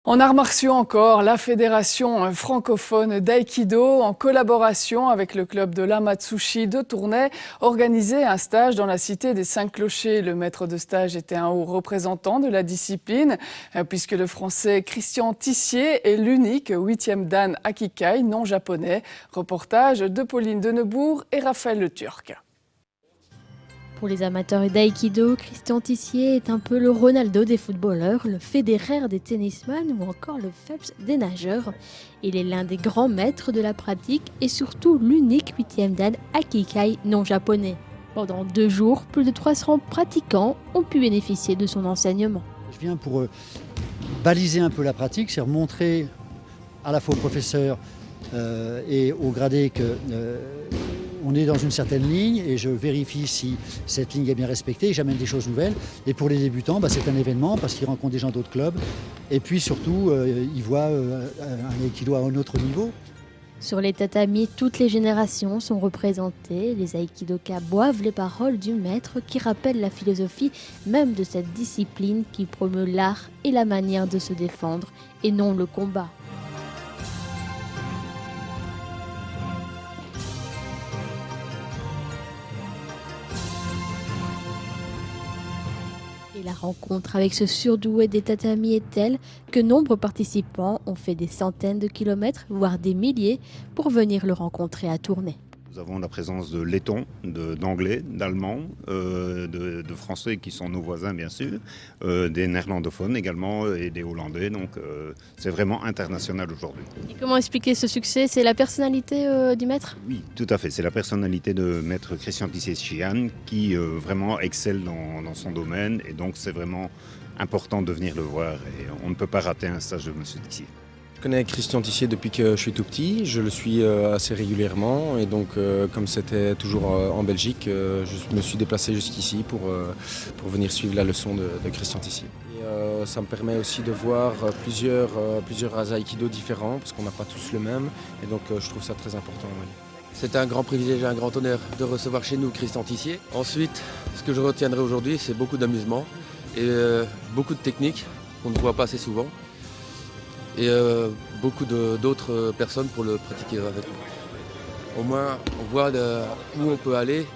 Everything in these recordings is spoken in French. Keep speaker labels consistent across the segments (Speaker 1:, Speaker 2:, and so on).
Speaker 1: En arts martiaux encore, la fédération francophone d'aïkido, en collaboration avec le club de l'Amatsushi de Tournai, organisait un stage dans la cité des 5 clochers. Le maître de stage était un haut représentant de la discipline, puisque le français Christian Tissier est l'unique 8e dan Akikai non japonais. Reportage de Pauline Denebourg et Raphaël Le Turc.
Speaker 2: Pour les amateurs d'aïkido, Christian Tissier est un peu le Ronaldo des footballeurs, le Federer des tennisman ou encore le Phelps des nageurs. Il est l'un des grands maîtres de la pratique et surtout l'unique 8e dan Akikai non japonais. Pendant 2 jours, plus de 300 pratiquants ont pu bénéficier de son enseignement.
Speaker 3: Je viens pour baliser un peu la pratique, c'est montrer à la fois aux professeurs et aux gradés que on est dans une certaine ligne et je vérifie si cette ligne est bien respectée, j'amène des choses nouvelles. Et pour les débutants, c'est un événement parce qu'ils rencontrent des gens d'autres clubs et puis surtout, ils voient un aikido à un autre niveau.
Speaker 2: Sur les tatamis, toutes les générations sont représentées. Les aïkidokas boivent les paroles du maître qui rappellent la philosophie même de cette discipline qui promeut l'art et la manière de se défendre et non le combat. Et la rencontre avec ce surdoué des tatamis est telle que nombreux participants ont fait des centaines de kilomètres, voire des milliers, pour venir le rencontrer à Tournai.
Speaker 4: Nous avons la présence de lettons, d'anglais, d'allemands, de français qui sont nos voisins bien sûr, des néerlandophones également et des hollandais, donc c'est vraiment international aujourd'hui.
Speaker 2: Et comment expliquer ce succès? C'est la personnalité du maître?
Speaker 4: Oui, tout à fait, c'est la personnalité de maître Christian Tissier qui vraiment excelle dans son domaine et donc c'est vraiment important de venir le voir et on ne peut pas rater un stage de monsieur Tissier.
Speaker 5: Je connais Christian Tissier depuis que je suis tout petit, je le suis assez régulièrement et donc comme c'était toujours en Belgique, je me suis déplacé jusqu'ici pour venir suivre la leçon de Christian Tissier. Et, ça me permet aussi de voir plusieurs aïkido différents parce qu'on n'a pas tous le même et donc je trouve ça très important. Oui.
Speaker 6: C'est un grand privilège et un grand honneur de recevoir chez nous Christian Tissier. Ensuite, ce que je retiendrai aujourd'hui, c'est beaucoup d'amusement et beaucoup de techniques qu'on ne voit pas assez souvent. Et beaucoup d'autres personnes pour le pratiquer avec nous. Au moins, on voit où on peut aller,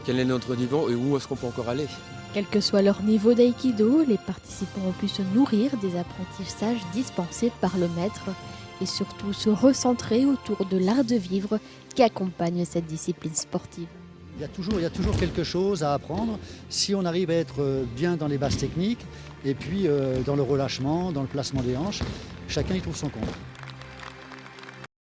Speaker 6: quel est notre niveau et où est-ce qu'on peut encore aller.
Speaker 2: Quel que soit leur niveau d'aïkido, les participants ont pu se nourrir des apprentissages dispensés par le maître et surtout se recentrer autour de l'art de vivre qui accompagne cette discipline sportive.
Speaker 3: Il y a toujours quelque chose à apprendre si on arrive à être bien dans les bases techniques et puis dans le relâchement, dans le placement des hanches. Chacun y trouve son compte.